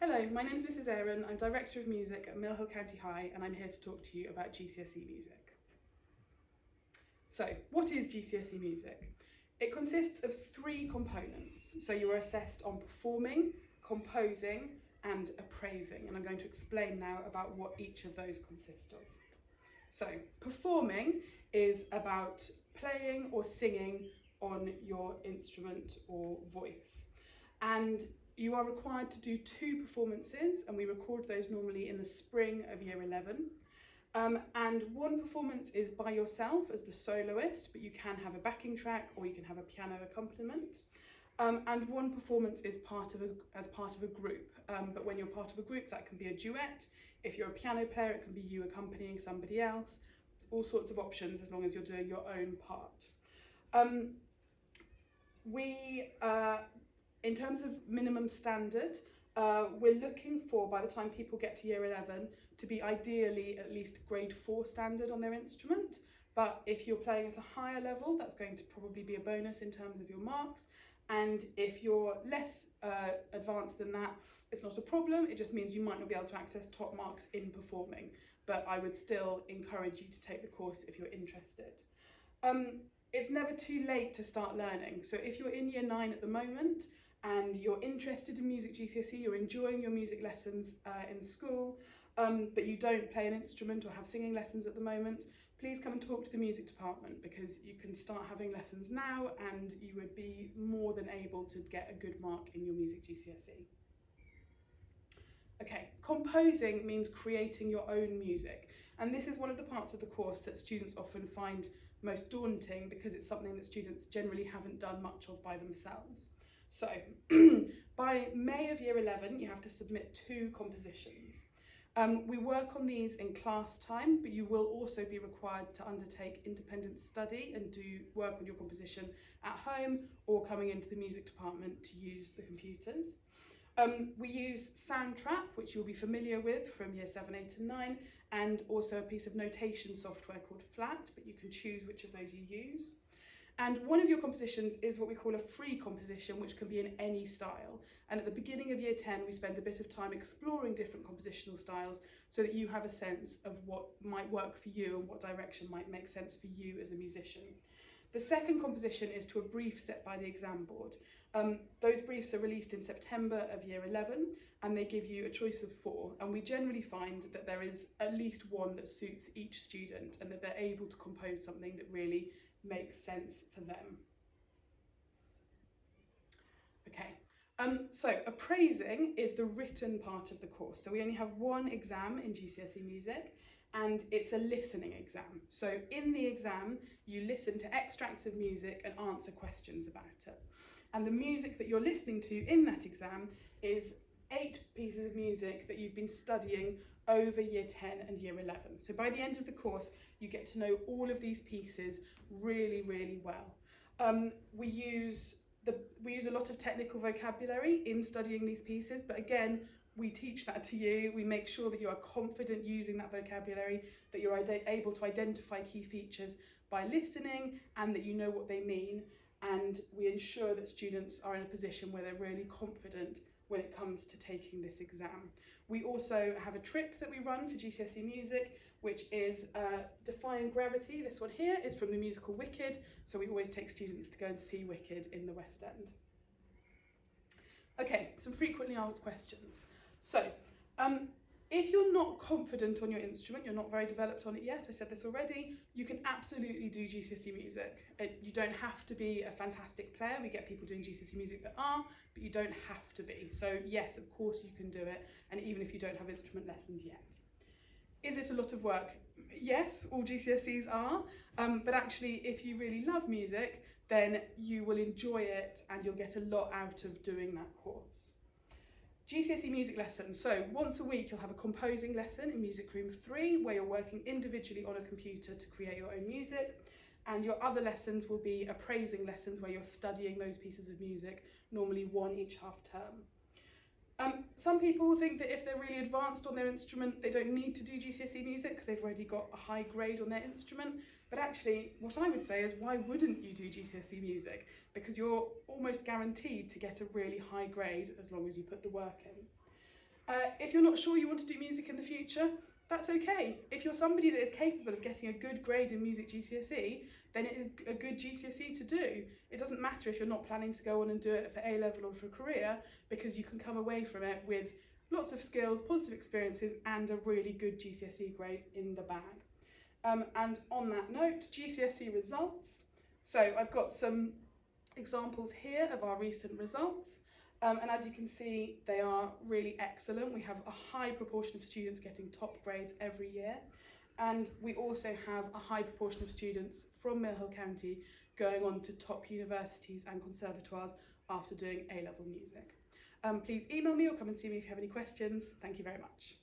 Hello, my name is Mrs Aaron. I'm Director of Music at Mill Hill County High and I'm here to talk to you about GCSE music. So, what is GCSE music? It consists of three components. So you are assessed on performing, composing and appraising, and I'm going to explain now about what each of those consist of. So, performing is about playing or singing on your instrument or voice. And you are required to do 2 performances, and we record those normally in the spring of year 11. And one performance is by yourself as the soloist, but you can have a backing track or you can have a piano accompaniment. And one performance is as part of a group, but when you're part of a group that can be a duet. If you're a piano player it can be you accompanying somebody else. All sorts of options as long as you're doing your own part. In terms of minimum standard, we're looking for, by the time people get to year 11, to be ideally at least grade 4 standard on their instrument. But if you're playing at a higher level, that's going to probably be a bonus in terms of your marks. And if you're less advanced than that, it's not a problem. It just means you might not be able to access top marks in performing. But I would still encourage you to take the course if you're interested. It's never too late to start learning. So if you're in year 9 at the moment, and you're interested in music GCSE, you're enjoying your music lessons in school, but you don't play an instrument or have singing lessons at the moment, please come and talk to the music department, because you can start having lessons now and you would be more than able to get a good mark in your music GCSE. Okay, composing means creating your own music, and this is one of the parts of the course that students often find most daunting because it's something that students generally haven't done much of by themselves. So, by May of year 11, you have to submit 2 compositions. We work on these in class time, but you will also be required to undertake independent study and do work on your composition at home or coming into the music department to use the computers. We use Soundtrap, which you'll be familiar with from year 7, 8 and 9, and also a piece of notation software called Flat, but you can choose which of those you use. And one of your compositions is what we call a free composition, which can be in any style. And at the beginning of year 10, we spend a bit of time exploring different compositional styles so that you have a sense of what might work for you and what direction might make sense for you as a musician. The second composition is to a brief set by the exam board. Those briefs are released in September of year 11, and they give you a choice of 4. And we generally find that there is at least one that suits each student and that they're able to compose something that really makes sense for them. Okay, so appraising is the written part of the course. So we only have one exam in GCSE music, and it's a listening exam. So in the exam, you listen to extracts of music and answer questions about it. And the music that you're listening to in that exam is 8 pieces of music that you've been studying over year 10 and year 11. So by the end of the course, you get to know all of these pieces really, really well. We use a lot of technical vocabulary in studying these pieces, but again, we teach that to you. We make sure that you are confident using that vocabulary, that you're able to identify key features by listening, and that you know what they mean. And we ensure that students are in a position where they're really confident when it comes to taking this exam. We also have a trip that we run for GCSE music, which is Defying Gravity. This one here is from the musical Wicked, so we always take students to go and see Wicked in the West End. Okay, some frequently asked questions. So, if you're not confident on your instrument, you're not very developed on it yet, I said this already, you can absolutely do GCSE music. You don't have to be a fantastic player. We get people doing GCSE music that are, but you don't have to be. So yes, of course you can do it, and even if you don't have instrument lessons yet. Is it a lot of work? Yes, all GCSEs are, but actually if you really love music, then you will enjoy it and you'll get a lot out of doing that course. GCSE music lessons. So once a week you'll have a composing lesson in Music Room 3 where you're working individually on a computer to create your own music, and your other lessons will be appraising lessons where you're studying those pieces of music, normally 1 each half term. Some people think that if they're really advanced on their instrument, they don't need to do GCSE music because they've already got a high grade on their instrument. But actually, what I would say is, why wouldn't you do GCSE music? Because you're almost guaranteed to get a really high grade as long as you put the work in. If you're not sure you want to do music in the future, that's okay. If you're somebody that is capable of getting a good grade in music GCSE, then it is a good GCSE to do. It doesn't matter if you're not planning to go on and do it for A-level or for a career, because you can come away from it with lots of skills, positive experiences, and a really good GCSE grade in the bag. And on that note, GCSE results. So I've got some examples here of our recent results. And as you can see, they are really excellent. We have a high proportion of students getting top grades every year. And we also have a high proportion of students from Mill Hill County going on to top universities and conservatoires after doing A-level music. Please email me or come and see me if you have any questions. Thank you very much.